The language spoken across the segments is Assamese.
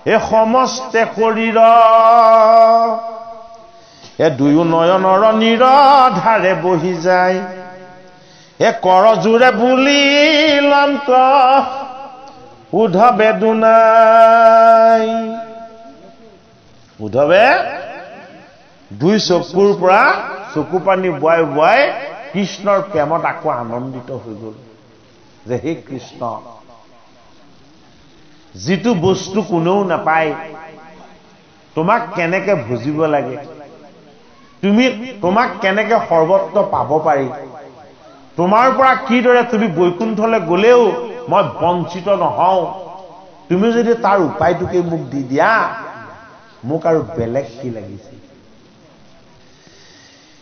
এ সমস্তে শৰীৰ এ দুয়ো নয়নৰ নিৰধাৰে বহি যায় এ কৰজোৰে বুলি লন্ত উদ্ধৱে দুনাই উদ্ধৱে দুই চকুৰ পৰা চকু পানী বুৱাই বুৱাই কৃষ্ণৰ প্ৰেমত আকৌ আনন্দিত হৈ গ'ল যে হে কৃষ্ণ যিটো বস্তু কোনেও নাপায় তোমাক কেনেকে বুজিব লাগে তোমাক কেনেকে সৰ্বত্ৰ পাব পাৰি তোমাৰ পৰা কিদৰে তুমি বৈকুণ্ঠলৈ গলেও মই বঞ্চিত নহওঁ তুমি যদি তাৰ উপায়টোকে মোক দি দিয়া মোক আৰু বেলেগ কি লাগিছে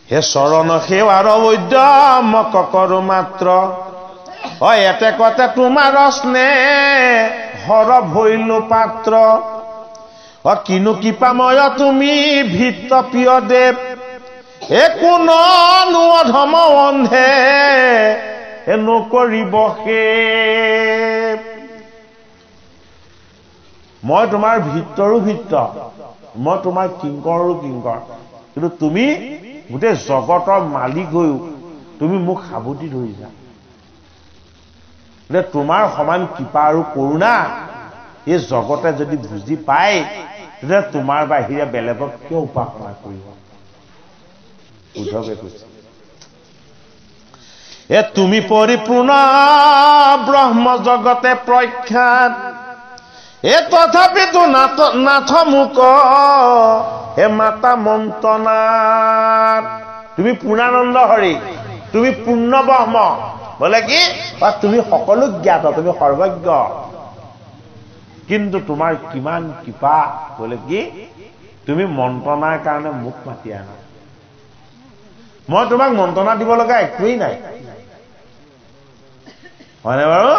হে চৰণ সেৱাৰ উদ্যম কৰো মাত্ৰ এতে কতে তোমাৰ স্নেহ হৰ ভৈলো পাত্ৰ কিনো কৃপাময় তুমি ভিত্ত প্ৰিয় দেৱ একোন অধম অন্ধে নকৰিব সেৱ মই তোমাৰ ভিতৰো ভিত্ত মই তোমাৰ কিংকৰো কিংকৰ কিন্তু তুমি গোটেই জগতৰ মালিক হৈও তুমি মোক সাবতি ধৰিছা যে তোমাৰ সমান কৃপা আৰু কৰুণা এই জগতে যদি বুজি পায় তেতিয়া তোমাৰ বাহিৰে বেলেগক কিয় উপাসনা কৰিব উদ্ধৱে কৈছে এ তুমি পৰিপূৰ্ণ ব্ৰহ্ম জগতে প্ৰখ্যাত এ তথাপিতো নাথ মোক হে মাতা মন্ত্ৰণাত তুমি পূৰ্ণানন্দ হৰি তুমি পূৰ্ণ ব্ৰহ্ম বলে কি তুমি সকলো জ্ঞাত তুমি সৰ্বজ্ঞ কিন্তু তোমাৰ কিমান কৃপা বলে কি তুমি মন্ত্ৰণাৰ কাৰণে মোক মাতি আনা মই তোমাক মন্ত্ৰণা দিব লগা একোৱেই নাই হয়নে বাৰু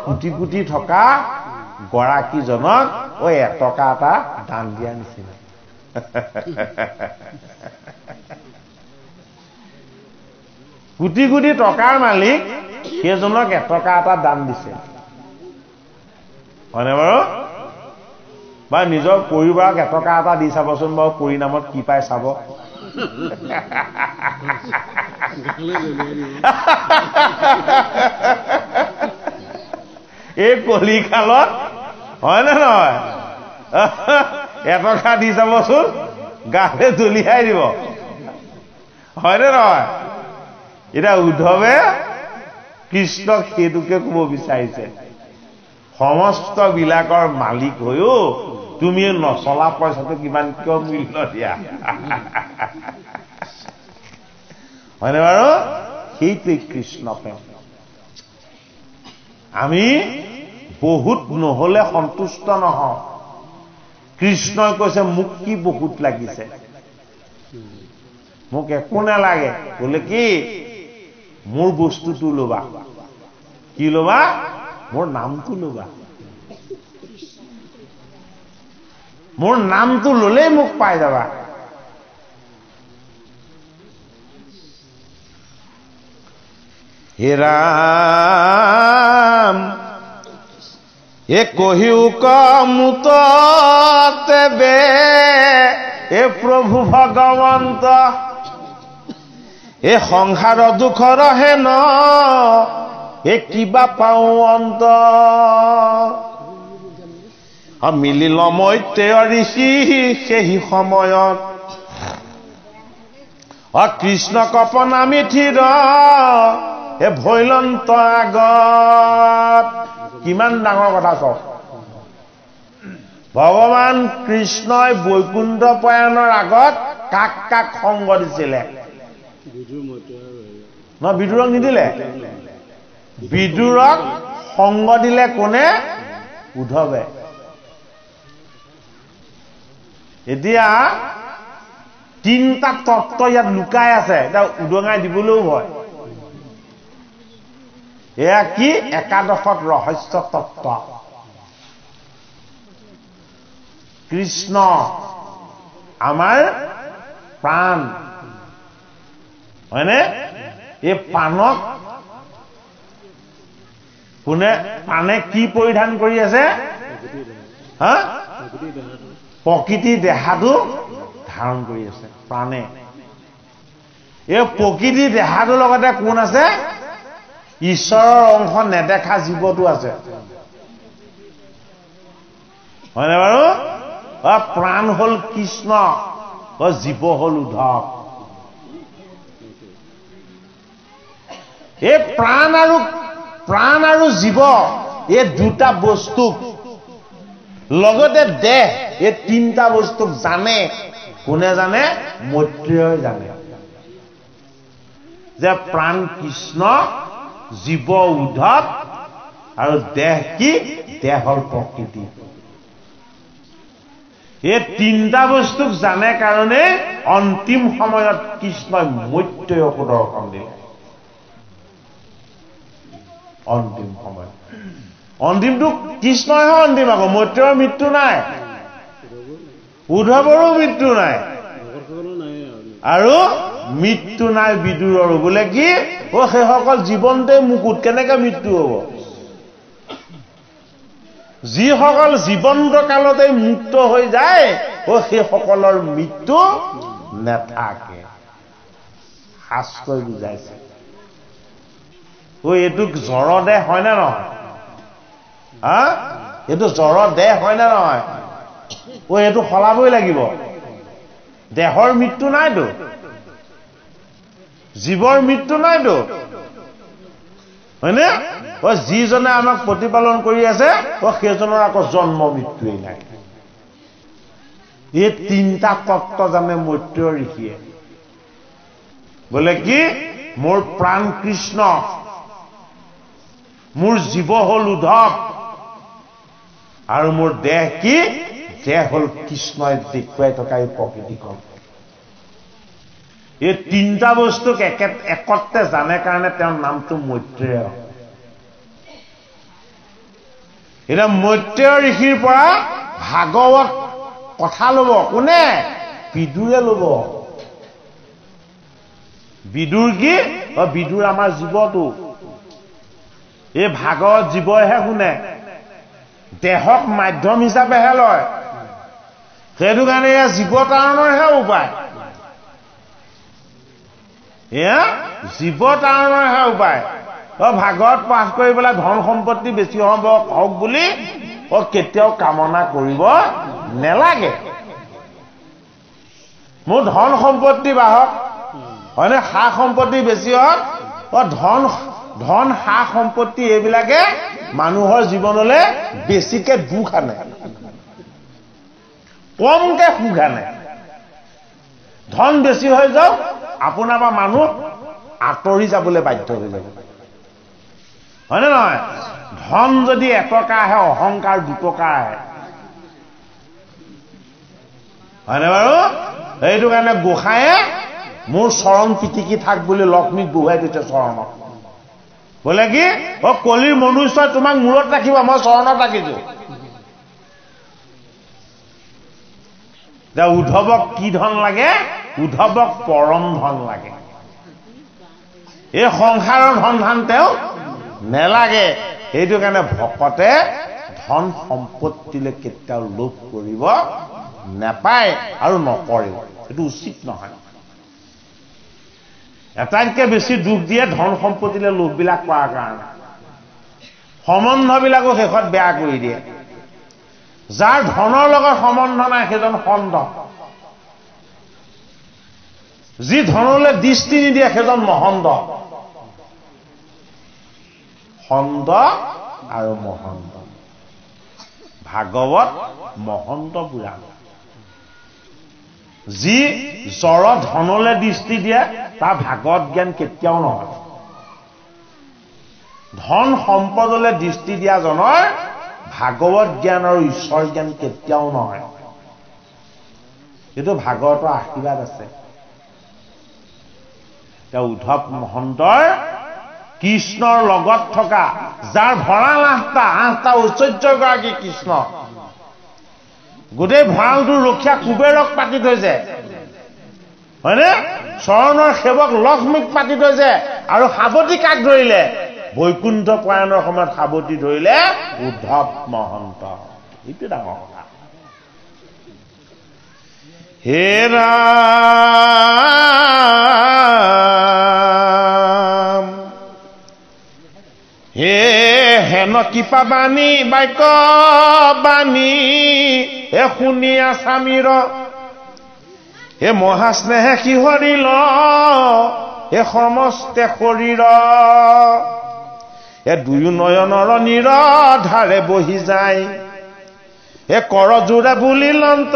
কোটি কোটি থকা গৰাকীজনক এটকা এটা দান দিয়া নিচিনা কোটি কোটি টকাৰ মালিক সেইজনক এটকা এটা দান দিছে হয়নে বাৰু বা নিজৰ পৰিবাৰক এটকা এটা দি চাবচোন বাৰু পৰিণামত কি পায় চাব এই কলিকালত হয় নে নহয় এটকা দি চাবচোন গাতে দলিয়াই দিব হয়নে নহয় এতিয়া উদ্ধৱে কৃষ্ণক সেইটোকে কব বিচাৰিছে সমস্ত বিলাকৰ মালিক হৈও তুমি নচলা পইচাটো কিমান কিয় মূল্য দিয়া হয়নে বাৰু সেইটোৱে কৃষ্ণ প্ৰেম আমি বহুত নহলে সন্তুষ্ট নহওঁ কৃষ্ণই কৈছে মোক কি বহুত লাগিছে মোক একো নালাগে বলে কি মোৰ বস্তুটো লবা কি লবা মোৰ নামটো লবা মোৰ নামটো ললেই মোক পাই যাবা হে ৰাম এ কহিও কমুত তেবে এ প্ৰভু ভগৱন্ত এ সংসাৰ দুখৰ হেন এ কিবা পাওঁ অন্ত মিলিল মৈত্ৰেয় ঋষি সেই সময়ত কৃষ্ণ কপনা মিঠিৰ এ ভৈলন্ত আগত কিমান ডাঙৰ কথা চাওক ভগৱান কৃষ্ণই বৈকুণ্ঠ প্ৰয়াণৰ আগত কাক কাক সংগ দিছিলে বিদুৰক নিদিলে বিদুৰক সংগ দিলে কোনে উদ্ধৱে এতিয়া তিনটা তত্ত্ব ইয়াত লুকাই আছে এতিয়া উদঙাই দিবলৈও ভয় এয়া কি একাদশত ৰহস্য তত্ত্ব কৃষ্ণ আমাৰ প্ৰাণ হয়নে এই প্ৰাণক কোনে প্ৰাণে কি পৰিধান কৰি আছে হা প্ৰকৃতি দেহাটো ধাৰণ কৰি আছে প্ৰাণে এই প্ৰকৃতি দেহাটোৰ লগতে কোন আছে ঈশ্বৰৰ অংশ নেদেখা জীৱটো আছে হয়নে বাৰু প্ৰাণ হল কৃষ্ণ জীৱ হল উদ্ধৱ এই প্ৰাণ আৰু জীৱ এই দুটা বস্তুক লগতে দেহ এই তিনিটা বস্তুক জানে কোনে জানে মৈত্ৰেয়ই জানে যে প্ৰাণ কৃষ্ণ জীৱ উদ্ধৱ আৰু দেহ কি দেহৰ প্ৰকৃতি এই তিনিটা বস্তুক জানে কাৰণে অন্তিম সময়ত কৃষ্ণই মৈত্ৰেয়ক দৰ্শন দিলে অন্তিম সময় অন্তিমটো কৃষ্ণইহে অন্তিম আকৌ মৈত্ৰেয়ৰ মৃত্যু নাই উদ্ধৱৰো মৃত্যু নাই আৰু মৃত্যু নাই বিদুৰৰো বোলে কি সেইসকল জীৱন্তে মুকুট কেনেকে মৃত্যু হব যিসকল জীৱন্ত কালতে মুক্ত হৈ যায় সেইসকলৰ মৃত্যু নাথাকে শাস্ত্ৰই বুজাইছে এইটো জ্বৰ দেহ হয় নে নহয় এইটো জ্বৰ দেহ হয় নে নহয় এইটো সলাবই লাগিব দেহৰ মৃত্যু নাইতো জীৱৰ মৃত্যু নাইতো হয়নে যিজনে আমাক প্ৰতিপালন কৰি আছে সেইজনৰ আকৌ জন্ম মৃত্যুৱেই নাই এই তিনিটা তত্ত্ব জানে মৈত্ৰেয় ঋষিয়ে বোলে কি মোৰ প্ৰাণ কৃষ্ণ মোৰ জীৱ হল উদ্ধৱ আৰু মোৰ দেহ কি দেহ হল কৃষ্ণই দেখুৱাই থকা এই প্ৰকৃতিখন এই তিনিটা বস্তুক একত্ৰে জানে কাৰণে তেওঁৰ নামটো মৈত্ৰেয় এতিয়া মৈত্ৰেয় ঋষিৰ পৰা ভাগৱত কথা লব কোনে বিদুৰে লব বিদুৰ কি বিদুৰ আমাৰ জীৱটো এই ভাগৱত জীৱইহে শুনে দেহক মাধ্যম হিচাপেহে লয় সেইটো কাৰণে এয়া জীৱ তাৰণৰহে উপায় এয়া জীৱ তাৰণৰহে উপায় ভাগৱত পাঠ কৰি পেলাই ধন সম্পত্তি বেছি হওক বুলি কেতিয়াও কামনা কৰিব নেলাগে মোৰ ধন সম্পত্তি বাহক হয়নে সা সম্পত্তি বেছি হওক ধন সা সম্পত্তি এইবিলাকে মানুহৰ জীৱনলৈ বেছিকে দুখ আনে কমকে সুখ আনে ধন বেছি হৈ যাওক আপোনাৰ পৰা মানুহ আঁতৰি যাবলৈ বাধ্য হৈ যাব হয়নে নহয় ধন যদি এটকা আহে অহংকাৰ দুটকা আহে হয়নে বাৰু এইটো কাৰণে গোসাঁয়ে মোৰ চৰণ পিটিকি থাক বুলি লক্ষ্মীক বহুৱাই দিছে চৰণত বোলে কি কলিৰ মনুষ্যই তোমাক মূৰত ৰাখিব মই চৰণত ৰাখিছো উদ্ধৱক কি ধন লাগে উদ্ধৱক পৰম ধন লাগে এই সংসাৰৰ ধন ধান তেওঁ নেলাগে সেইটো কাৰণে ভকতে ধন সম্পত্তিলৈ কেতিয়াও লোভ কৰিব নাপায় আৰু নকৰেও সেইটো উচিত নহয় এটাইতকৈ বেছি দুখ দিয়ে ধন সম্পত্তিলৈ লোভবিলাক কৰাৰ কাৰণে সম্বন্ধবিলাকো শেষত বেয়া কৰি দিয়ে যাৰ ধনৰ লগত সম্বন্ধ নাই সেইজন ষণ্ড যি ধনলৈ দৃষ্টি নিদিয়ে সেইজন মহন্ত ষণ্ড আৰু মহন্ত ভাগৱত মহন্ত পুৰাণ যি জ্বৰ ধনলৈ দৃষ্টি দিয়ে তাৰ ভাগৱত জ্ঞান কেতিয়াও নহয় ধন সম্পদলৈ দৃষ্টি দিয়া জনৰ ভাগৱত জ্ঞান আৰু ঈশ্বৰ জ্ঞান কেতিয়াও নহয় এইটো ভাগৱতৰ আশীৰ্বাদ আছে উদ্ধৱ মহন্তৰ কৃষ্ণৰ লগত থকা যাৰ ভঁৰাল আঠটা ঐশ্বৰ্যগৰাকী কৃষ্ণ গোটেই ভঁৰালটোৰ ৰক্ষা কুবেৰক পাতি থৈছে হয়নে চৰণৰ সেৱক লক্ষ্মীক পাতি থৈছে আৰু সাৱতী কাক ধৰিলে বৈকুণ্ঠ পয়নৰ সময়ত সাৱটি ধৰিলে উদ্ধৱ মহন্ত এইটো ডাঙৰ কথা হে ৰাম হে হেন কৃপা বাণী বাক্য বাণী হে শুনিয়া স্বামীৰ হে মহাস্নেহে শিহৰিল হে সমস্তে শৰীৰ হে দুয়ো নয়নৰ নিৰধাৰে বহি যায় হে কৰজোৰে বুলিলন্ত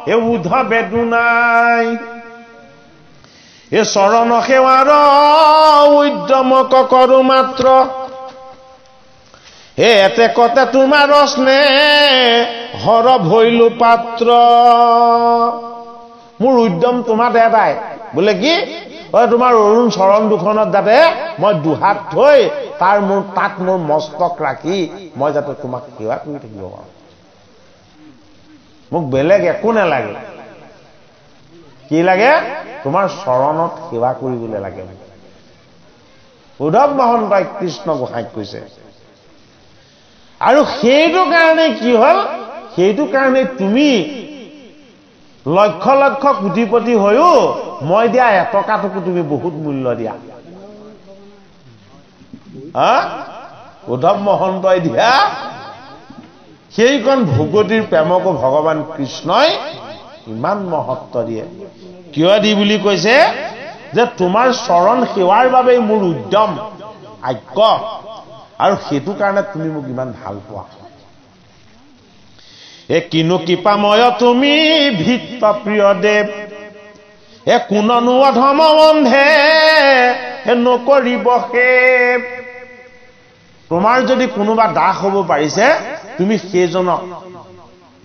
হে উদ্ধৱে দুনাই হে চৰণ সেৱাৰ উদ্যমক কৰো মাত্ৰ হে এতেকতে তোমাৰ স্নেহৰ ভৈলো পাত্ৰ মোৰ উদ্যম তোমাৰ এটাই বোলে কি তোমাৰ অৰুণ চৰণ দুখনত যাতে মই দুহাত থৈ তাক মোৰ মস্তক ৰাখি মই যাতে তোমাক সেৱা কৰি থাকিব পাৰোঁ মোক বেলেগ একো নালাগে কি লাগে তোমাৰ চৰণত সেৱা কৰিবলৈ লাগে উদ্ধৱ মহন্তই কৃষ্ণ গোসাঁইক কৈছে আৰু সেইটো কাৰণে কি হ'ল সেইটো কাৰণে তুমি লক্ষ লক্ষ কোটিপতি হৈও মই দিয়া এটকাটোকো তুমি বহুত মূল্য দিয়া উদ্ধৱ মহন্তই দিয়া সেইকণ ভগৱতীৰ প্ৰেমকো ভগৱান কৃষ্ণই ইমান মহত্ব দিয়ে কিয় দি বুলি কৈছে যে তোমাৰ চৰণ সেৱাৰ বাবে মোৰ উদ্যম আজ্ঞ আৰু সেইটো কাৰণে তুমি মোক ইমান ভাল পোৱা এ কিনো কৃপাময় তুমি ভিত্ত প্ৰিয় দেৱ এ কোননো অধম বন্ধে নকৰিব সেৱ তোমাৰ যদি কোনোবা দাস হ'ব পাৰিছে তুমি সেইজনক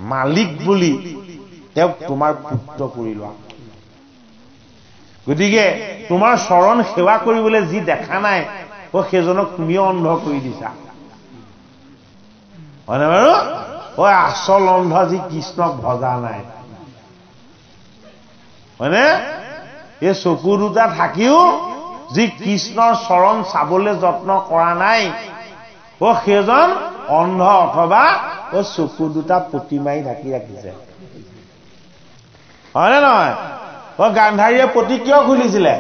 মালিক বুলি তেওঁক তোমাৰ পুত্ৰ কৰি লোৱা গতিকে তোমাৰ চৰণ সেৱা কৰিবলৈ যি দেখা নাই সেইজনক তুমিও অন্ধ কৰি দিছা হয়নে বাৰু আচল অন্ধ যি কৃষ্ণক ভজা নাই হয়নে এই চকু দুটা থাকিও যি কৃষ্ণৰ চৰণ চাবলৈ যত্ন কৰা নাই সেইজন অন্ধ অথবা চকু দুটা পুতি মাৰি ঢাকি ৰাখিছে হয়নে নহয় গান্ধাৰীয়ে পতি কিয় খুলিছিলে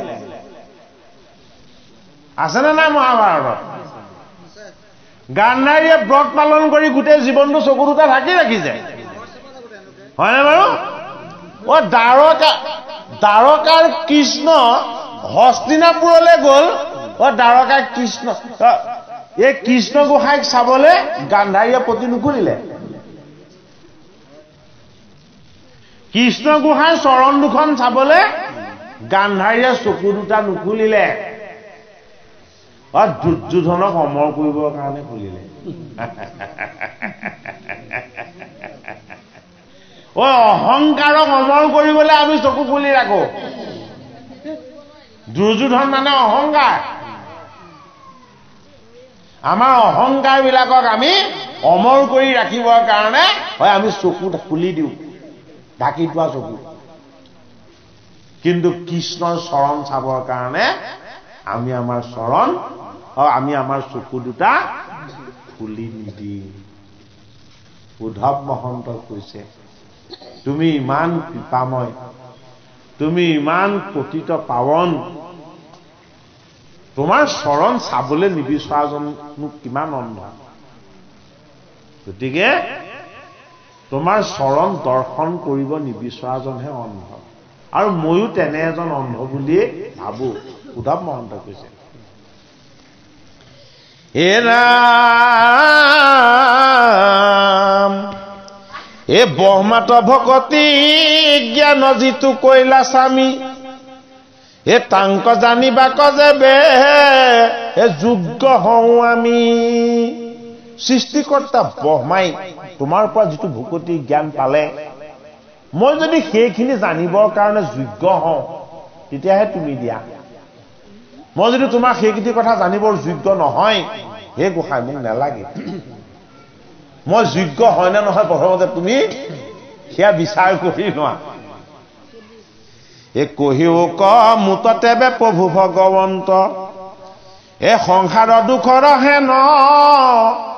আছেনে নাই মহাভাৰতত গান্ধাৰীয়ে ব্ৰত পালন কৰি গোটেই জীৱনটো চকু দুটা ঢাকি ৰাখিছে হয়নে বাৰু দ্বাৰকাৰ কৃষ্ণ হস্তিনাপুৰলৈ গ'ল দ্বাৰকাৰ কৃষ্ণ এই কৃষ্ণ গোসাঁইক চাবলৈ গান্ধাৰীয়ে পতি নুখুলিলে কৃষ্ণ গোসাঁইৰ চৰণ দুখন চাবলৈ গান্ধাৰীয়ে চকু দুটা নুখুলিলে দুৰ্যোধনক অমৰ কৰিবৰ কাৰণে খুলিলে অহংকাৰক অমৰ কৰিবলৈ আমি চকু খুলি ৰাখো দুৰ্যোধন মানে অহংকাৰ আমাৰ অহংকাৰ বিলাকক আমি অমৰ কৰি ৰাখিবৰ কাৰণে আমি চকু খুলি দিওঁ ঢাকি থোৱা চকু কিন্তু কৃষ্ণৰ চৰণ চাবৰ কাৰণে আমি আমাৰ চকু দুটা খুলি নিদিম উদ্ধৱ মহন্তই কৈছে তুমি ইমান কৃপাময় তুমি ইমান পতিত পাৱন তোমাৰ চৰণ চাবলৈ নিবিচৰাজনো কিমান অন্ধ গতিকে তোমাৰ চৰণ দৰ্শন কৰিব নিবিচৰাজনহে অন্ধ আৰু ময়ো তেনে এজন অন্ধ বুলিয়ে ভাবো উদ্ধৱ মহন্তই কৈছে হে ৰাম এ ব্ৰহ্মাত ভকতি জ্ঞান যিটো কৈলা স্বামী এ তাংক জানিবা কজেবে এ যোগ্য হওঁ আমি সৃষ্টিকৰ্তা ব্ৰহ্মাই তোমাৰ পৰা যিটো ভকতি জ্ঞান পালে মই যদি সেইখিনি জানিবৰ কাৰণে যোগ্য হওঁ তেতিয়াহে তুমি দিয়া মই যদি তোমাৰ সেইখিনি কথা জানিবৰ যোগ্য নহয় হে গোসাঁই মোক নালাগে মই যোগ্য হয় নে নহয় প্ৰথমতে তুমি সেয়া বিচাৰ কৰি লোৱা এ কহিও ক মুততেবে প্ৰভু ভগৱন্ত এ সংসাৰৰ দুখৰ হেন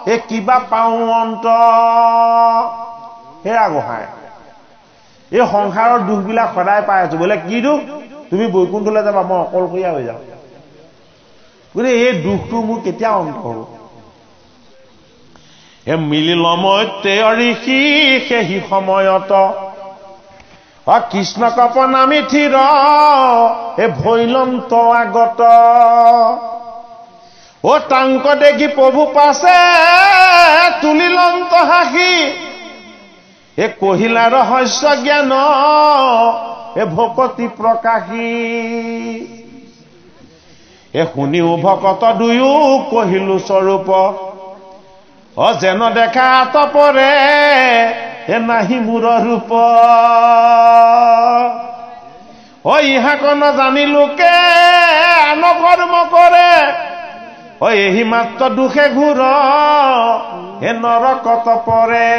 এ কিবা পাওঁ অন্ত হেৰা গোহাঁই এই সংসাৰৰ দুখবিলাক সদায় পাই আছো বোলে কি দুখ তুমি বৈকুণ্ঠলৈ যাবা মই অকলশৰীয়া হৈ যাম বোলে এই দুখটো মোৰ কেতিয়া অন্ত হ'ব এ মিলিল মৈতে ঋষি সেই সময়ত কৃষ্ণ কপনামি থিৰ এ ভৈলন্ত আগত ও তাংক দেখি প্ৰভু পাছে তুলিলন্ত হাসি এ কহিলা ৰহস্য জ্ঞান এ ভকতি প্ৰকাশী এ শুনিও ভকত দুয়ো কহিলো স্বৰূপ যেন দেখা তপৰে এ নাহি মূৰ ৰূপ ইহাকন জানিলোকে আন কৰ্ম কৰে এহি মাত্ৰ দুখে ঘূৰ এ নৰকত পৰে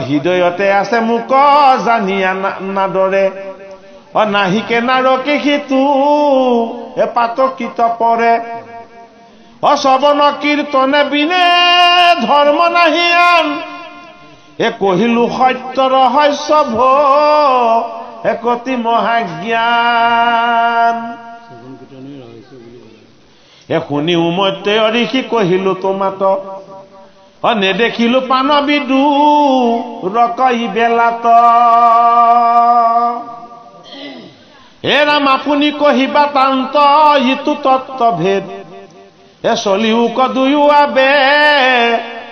হৃদয়তে আছে মোক জানিয়া নাদৰে নাহিকে নাৰকে সিটো এ পাতকিত পৰে শ্ৰৱণ কীৰ্তনে বিনে ধৰ্ম নাহি আন এ কহিলো সত্য ৰহস্য ভো একতি মহাজ্ঞান এ শুনিও মৈতে ঋষি কহিলো তোমাত নেদেখিলো পানবিদু ৰকই বেলাত হে ৰাম আপুনি কহিবা তান্ত ইটো তত্ত্ব ভেদ এ চলিও কদুয়ো আবে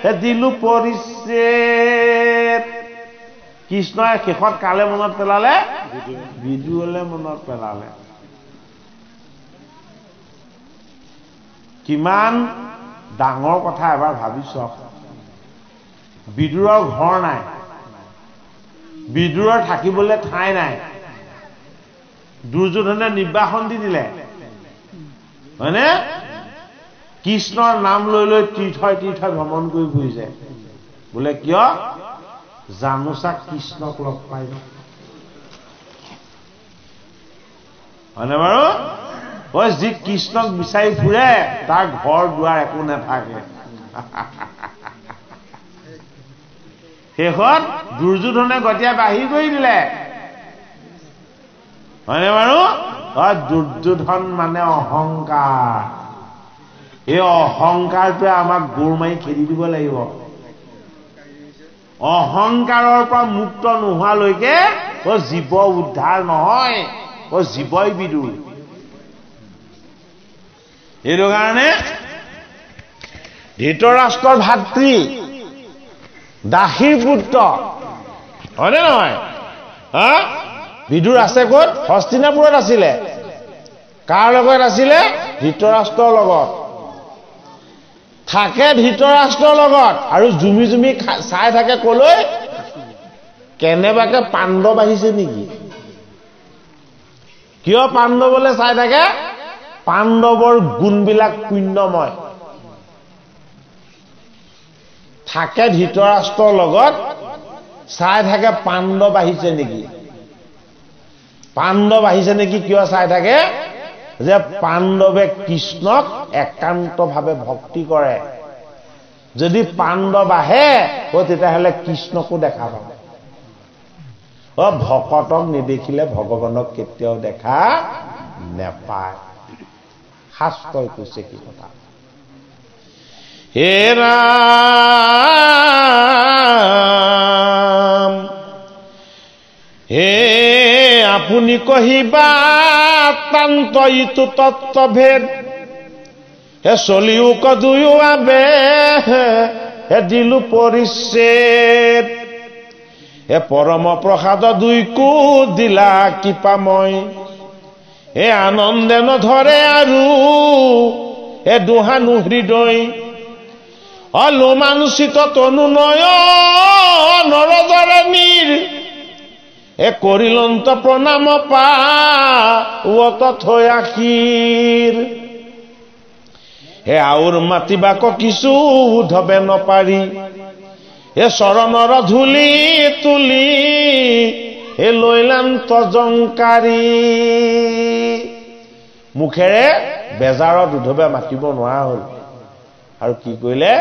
এ দিলো পৰিচ্ছেদ কৃষ্ণই শেষত কালে মনত পেলালে বিদুৰলে মনত পেলালে কিমান ডাঙৰ কথা এবাৰ ভাবিছ বিদুৰৰ ঘৰ নাই বিদুৰৰ থাকিবলৈ ঠাই নাই দুৰ্যোধনে নিৰ্বাসন দি দিলে হয়নে কৃষ্ণৰ নাম লৈ লৈ তীৰ্থই তীৰ্থই ভ্ৰমণ কৰি ফুৰিছে বোলে কিয় জানোচা কৃষ্ণক লগ পাই হয়নে বাৰু যি কৃষ্ণক বিচাৰি ফুৰে তাৰ ঘৰ দুৱাৰ একো নাথাকে শেষত দুৰ্যোধনে গতিয়া বাঢ়ি কৰি দিলে হয়নে বাৰু দুৰ্যোধন মানে অহংকাৰ এই অহংকাৰটোৱে আমাক গোৰ মাৰি খেদি দিব লাগিব অহংকাৰৰ পৰা মুক্ত নোহোৱালৈকে জীৱ উদ্ধাৰ নহয় জীৱই বিদুৰ এইটো কাৰণে ধৃতৰাষ্ট্ৰৰ ভাতৃ দাসীৰ পুত্ৰ হয়নে নহয় বিদুৰ আছে ক'ত হস্তিনাপুৰত আছিলে কাৰ লগত আছিলে ধৃতৰাষ্ট্ৰৰ লগত থাকে ধৃতৰাষ্ট্ৰৰ লগত আৰু জুমি জুমি চাই থাকে কলৈ কেনেবাকে পাণ্ডৱ আহিছে নেকি কিয় পাণ্ডৱলৈ চাই থাকে পাণ্ডৱৰ গুণবিলাক পুণ্যময় থাকে ধৃতৰাষ্ট্ৰৰ লগত চাই থাকে পাণ্ডৱ আহিছে নেকি পাণ্ডৱ আহিছে নেকি কিয় চাই থাকে যে পাণ্ডৱে কৃষ্ণক একান্তভাৱে ভক্তি কৰে যদি পাণ্ডৱ আহে তেতিয়াহ'লে কৃষ্ণকো দেখা পাব ভকতক নেদেখিলে ভগৱানক কেতিয়াও দেখা নেপায় শাস্ত্ৰই কৈছে কি কথা হে ৰাম হে আপুনি কহিবা তান্ত ইটো তত্ত্বভেদ হে চলিও কদুয়ো আবে হে দিলো পৰিচ্ছেদ হে পৰম প্ৰসাদ দুইকো দিলা কৃপাময় হে আনন্দে নধৰে আৰু হে দুহানু হৃদয় অলোমাঞ্চিত তনু নৰজৰণীৰ এ কৰিলন্ত প্ৰণাম পাৱত থৈ আশীৰ হে আউৰ মাতিবাক কিছু উধবে নপাৰি এ চৰণৰ ধূলি তুলি হে লৈলান্ত জংকাৰী মুখেৰে বেজাৰত উদ্ধৱে মাতিব নোৱাৰা হ'ল আৰু কি কৰিলে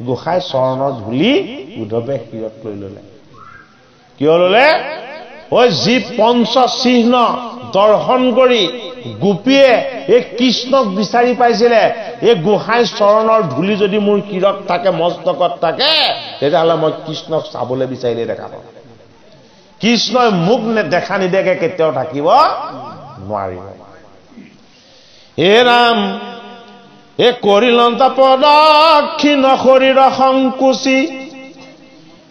গোসাঁই চৰণৰ ধূলি উদ্ধৱে শিৰত লৈ ল'লে কিয় ল'লে ঐ যি পঞ্চ চিহ্ন দৰ্শন কৰি গোপীয়ে এই কৃষ্ণক বিচাৰি পাইছিলে এই গোসাঁই চৰণৰ ধূলি যদি মোৰ শিৰত থাকে মস্তকত থাকে তেতিয়াহ'লে মই কৃষ্ণক চাবলৈ বিচাৰিলে দেখা পাম কৃষ্ণই মোক দেখা নিদেখে কেতিয়াও থাকিব নোৱাৰিব হে ৰাম এ কৰিলন্ত প্ৰদক্ষিণ শৰীৰ সংকুচি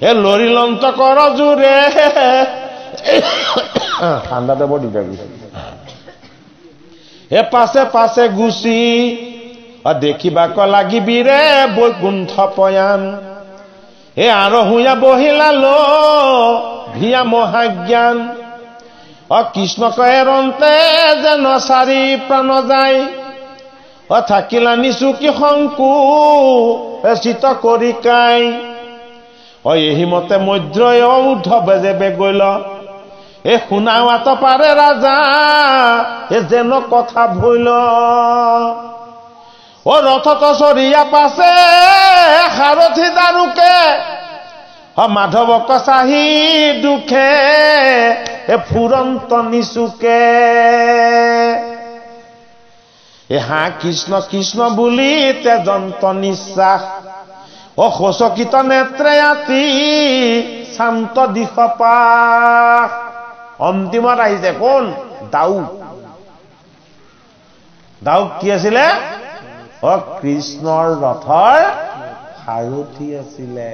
এ লৰিলন্ত কৰ জোৰে ঠাণ্ডাতে বৰ দিগদাৰ কৰিছে এ পাছে পাছে গুচি দেখিবাক লাগিবি ৰে বৈকুণ্ঠ পয়ান এ আৰু হুঞা বহিলা লো ভিয়া মহাজ্ঞান কৃষ্ণক এৰন্তে যেন চাৰি প্ৰাণ যায় থাকিলা নিচুকি শংকু চিত কৰি কাই এই মতে মধ্ৰয় উদ্ধৱে যেবে গৈল এ শুনাৱাত পাৰে ৰাজা এ যেন কথা ভৈল ৰথত চৰিয়া পাছে সাৰথি দাৰুকে মাধৱক চাহি দুখে এ ফুৰন্ত নিচুকে হা কৃষ্ণ কৃষ্ণ বুলি তেজন্ত নিশ্বাস শোচকিত নেত্ৰে আতি শান্ত দিশ পাশ অন্তিমত আহিছে কোন দাউদ কি আছিলে কৃষ্ণৰ ৰথৰ সাৰথি আছিলে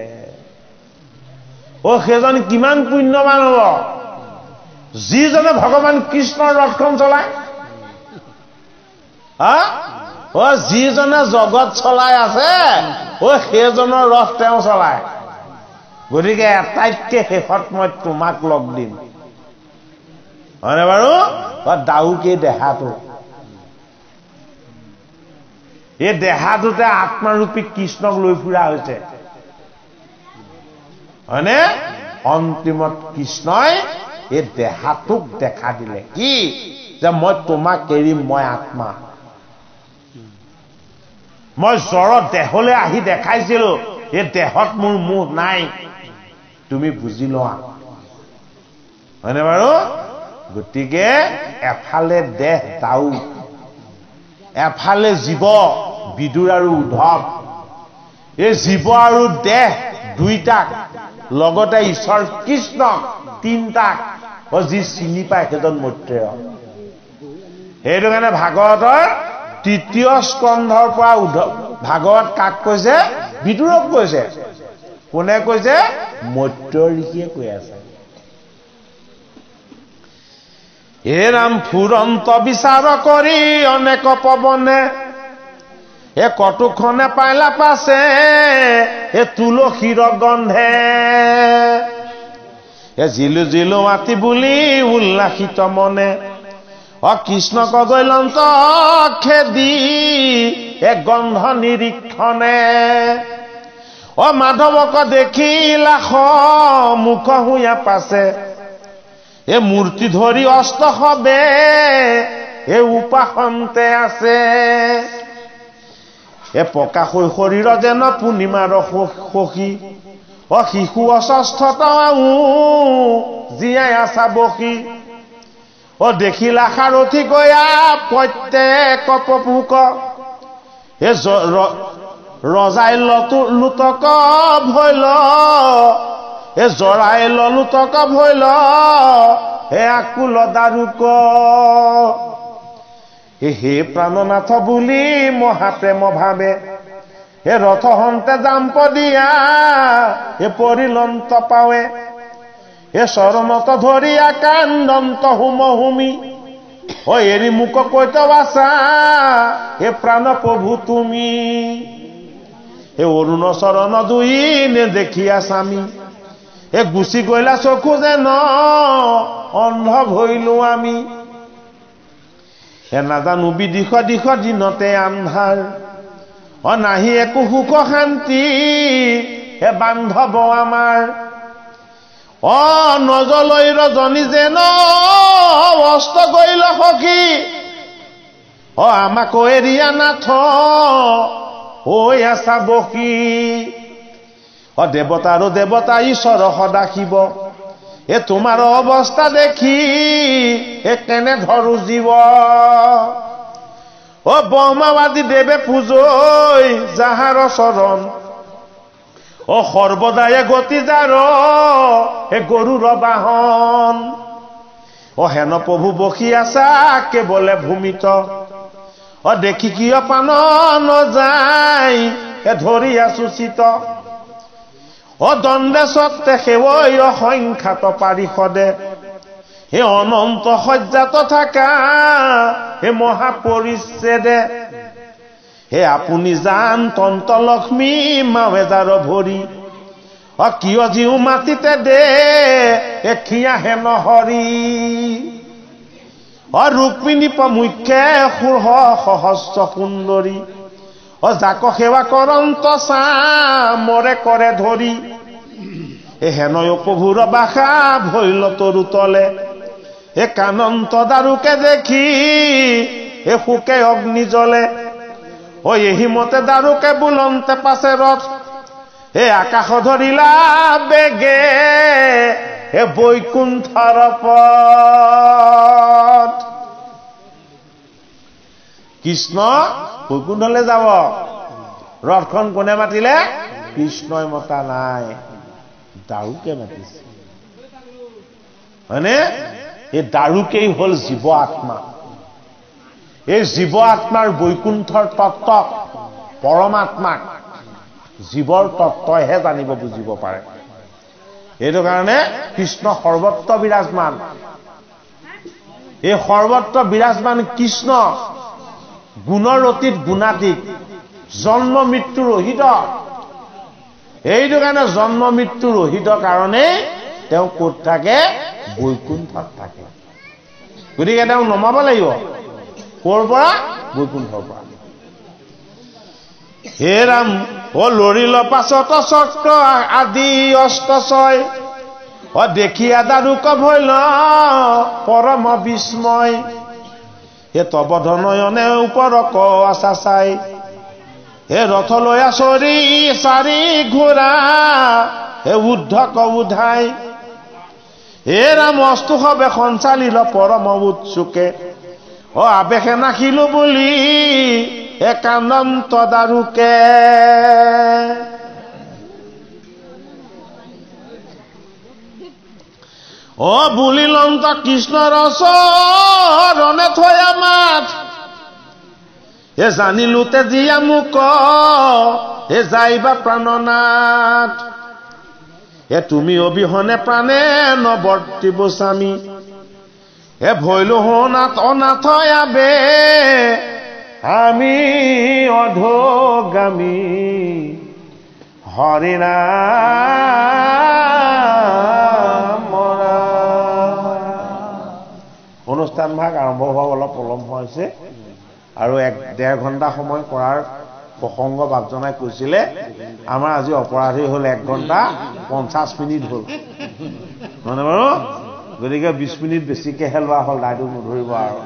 সেইজন কিমান পুণ্যৱান হ'ব যিজনে ভগৱান কৃষ্ণৰ ৰথখন চলায় যিজনে জগত চলাই আছে সেইজনৰ ৰথ তেওঁ চলায় গতিকে এটাইতকে শেষত মই তোমাক লগ দিম হয়নে বাৰু দাউকে দেহাটো এই দেহাটোতে আত্মাৰূপী কৃষ্ণক লৈ ফুৰা হৈছে হয়নে অন্তিমত কৃষ্ণই এই দেহাটোক দেখা দিলে কি যে মই তোমাক এৰিম মই আত্মা মই জড় দেহলৈ আহি দেখাইছিলো এই দেহত মোৰ মোহ নাই তুমি বুজি লোৱা হয়নে বাৰু গতিকে এফালে দেহ দাউদ এফালে জীৱ বিদুৰ আৰু উদ্ধৱ এই জীৱ আৰু দেহ দুইটাক লগতে ঈশ্বৰ কৃষ্ণক তিনিটাক যি চিনি পায় সেইজন মৈত্ৰেয় সেইটো কাৰণে ভাগৱতৰ তৃতীয় স্কন্ধৰ পৰা ভাগৱত কাক কৈছে বিদুৰক কৈছে কোনে কৈছে মৈত্ৰ ঋষিয়ে কৈ আছে হে ৰাম ফুৰন্ত বিচাৰ কৰি অনেক পৱনে এ কটুখনে পাইলা পাছে এ তুলসীৰ গন্ধে এ জিলু জিলু মাতি বুলি উল্লাসিত মনে কৃষ্ণ কগৈলন্ত খেদি এ গন্ধ নিৰীক্ষণে মাধৱক দেখি লাখ মুখ হুঞা পাছে এ মূৰ্তি ধৰি অস্ত হবে এ উপাসন্তে আছে এ পকা শৰীৰ যেন পূৰ্ণিমাৰ সখী শিশু অস্বস্থত জীয়াই আছা বসী দেখিলা সাৰথি গয়া প্ৰত্যেক পপুক এ ৰজাই লুতক ভৈল এ জৰাই লুতক ভৈল হে আকুল দাৰুক হে প্ৰাণনাথ বুলি মহাপ্ৰেম ভাবে হে ৰথহন্তে জাম্প দিয়া হে পৰিলন্ত পাৱে হে চৰণত ধৰিয়া কান্দন্ত হুম হুমি এৰি মোক কৈত বাছা হে প্ৰাণ প্ৰভু তুমি হে অৰুণ চৰণ দুই নেদেখিয়া স্বামী হে গুচি গলা চকু যেন অন্ধ ভৈলো আমি হে নাজানো বিদিশ দিশ দিনতে আন্ধাৰ নাহি একো সুখ শান্তি হে বান্ধৱ আমাৰ নজলৈ ৰজনী যেন অস্ত গৈল সখী আমাকো এৰিয়া নাথ ঐ আছা বসী দেৱতাৰো দেৱতা ঈশ্বৰ সদা শিৱ তোমাৰ অৱস্থা দেখি কেনে ধৰো জীৱ ব্ৰহ্মাবাদী দেৱে পূজৈ যাহাৰ চৰণ সৰ্বদায়ে গতি যাৰ গৰুৰ বাহন হেন প্ৰভু বসি আছা কেৱলে ভূমিত দেখি কিয় পান নযায় ধৰি আছো চিত দণ্ডে সত্তে সেৱৈ অসংখ্যাত পাৰিষদে অনন্ত সজ্জাত থাকা মহাপৰিচ্ছেদে আপুনি জান তন্ত লক্ষ্মী মাৱেজাৰ ভৰি কিয় জিও মাটিতে দে খিয়াহে নহৰি ৰুক্মিণী প্ৰমুখ্যে সুৰহ সহস্ৰ সুন্দৰী যাক সেৱা কৰন্ত চামৰে কৰে ধৰি হেনয় প্ৰভুৰ বাসা ভৈল তৰু তলে কানন্ত দাৰুকে দেখি সুকে অগ্নি জ্বলে এহিমতে দাৰুকে বুলন্তে পাছে ৰথ আকাশ ধৰিলা বেগে বৈকুণ্ঠৰ পথ কৃষ্ণ বৈকুণ্ঠলৈ যাব ৰথখন কোনে মাতিলে কৃষ্ণই মতা নাই দাৰুকে মাতিছে হয়নে এই দাৰুকেই হল জীৱ আত্মা এই জীৱ আত্মাৰ বৈকুণ্ঠৰ তত্ত্ব পৰমাত্মাক জীৱৰ তত্ত্বইহে জানিব বুজিব পাৰে এইটো কাৰণে কৃষ্ণ সৰ্বত্ৰ বিৰাজমান এই সৰ্বত্ৰ বিৰাজমান কৃষ্ণ গুণৰ অতীত গুণাতীত জন্ম মৃত্যু ৰহিত এইটো কাৰণে জন্ম মৃত্যু ৰহিত কাৰণে তেওঁ ক'ত থাকে বৈকুণ্ঠত থাকে গতিকে তেওঁ নমাব লাগিব ক'ৰ পৰা বৈকুণ্ঠৰ পৰা হে ৰাম লৰিল পাছত চক্ৰ আদি অষ্টছয় দেখিয়া দাৰুক ভৈল পৰম বিস্ময় তবধ নয়নে ওপৰক আছা চাই ৰথলৈ আচৰি চাৰি ঘোঁৰা উদ্ধক উধাই ৰাম অস্তুসৱ এখন চালিল পৰম উৎসুকে আবেশে নাখিলো বুলি কানন্ত দাৰুকে বুলিলন্ত কৃষ্ণৰ চৰণে থয়া মাত জানিলো তেজিয়া মোক যাইবা প্ৰাণনাথ তুমি অবিহনে প্ৰাণে নবৰ্তিব স্বামী ভৈলো নাথ অনাথ আবে আমি অধোগামী হৰিনাম অনুষ্ঠান ভাগ আৰম্ভ হোৱা অলপ পলম হৈছে আৰু 1.5 ঘণ্টা সময় কৰাৰ প্ৰসংগ বাপজনাই কৈছিলে আমাৰ আজি অপৰাধী হ'ল 1 ঘণ্টা 50 মিনিট হ'ল মানে বাৰু গতিকে 20 মিনিট বেছিকেহে লোৱা হ'ল দাইটো নধৰিব আৰু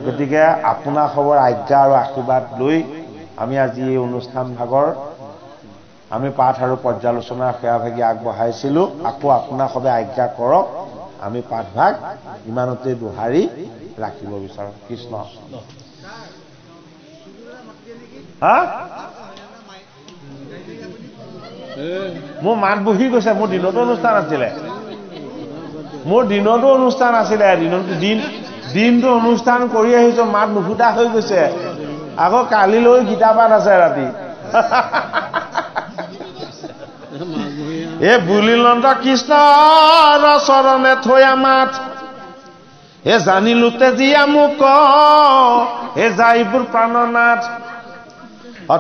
গতিকে আপোনাৰ খবৰ আজ্ঞা আৰু আশীৰ্বাদ লৈ আমি আজি এই অনুষ্ঠান ভাগৰ আমি পাঠ আৰু পৰ্যালোচনাৰ সেৱাভাগি আগবঢ়াইছিলো আকৌ আপোনাৰ সবে আজ্ঞা কৰক আমি পাঠ ভাগ ইমানতে দুহাৰি ৰাখিব বিচাৰো কৃষ্ণ মোৰ মাত বহি গৈছে মোৰ দিনতো অনুষ্ঠান আছিলে দিনটো অনুষ্ঠান কৰি আহিছো মাত নুফুটা হৈ গৈছে আকৌ কালিলৈ গীতা পাঠ আছে ৰাতি বুলিলন্ত কৃষ্ণৰ চৰণে থয়া মাত জানিলো তেজিয়া মোক যাইবোৰ প্ৰাণনাথ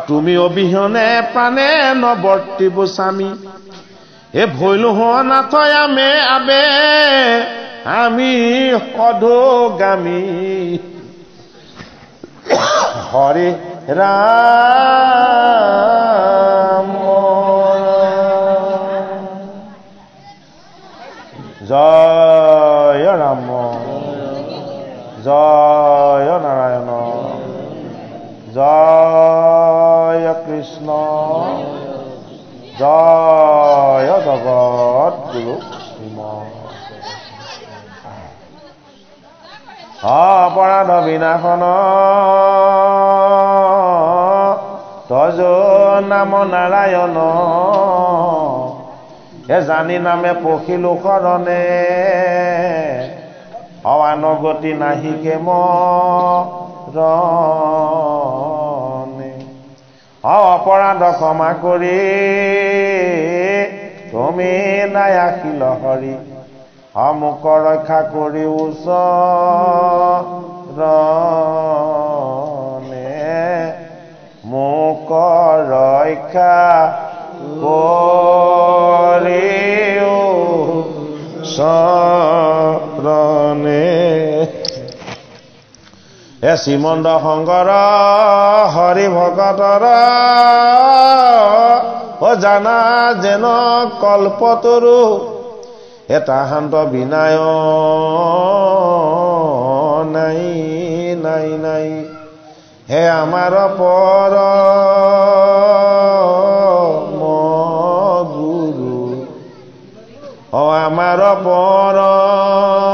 তুমি অবিহনে প্ৰাণে নবৰ্তিব স্বামী ভৈলো নাথ আবে আমি অধোগামী হৰে ৰাম জয় ৰাম জয় কৃষ্ণ জয় জগৎ গুৰু অপৰাধ বিনাশন তজ নাম নাৰায়ণ এ জানি নামে পখিলো শৰণে অৱানগতি নাহিকে মৰণে অপৰাধ ক্ষমা কৰি তুমি নায়াখিল হৰি মোক ৰক্ষা কৰি ওচৰণে মোক ৰক্ষা কৰি ওচৰণে এ শ্ৰীমন্ত শংকৰ হৰি ভকতৰ জানা যেন কল্পতৰু এটা শান্ত বিনায় নাই নাই নাই হে আমাৰ পৰম গুৰু আমাৰ পৰম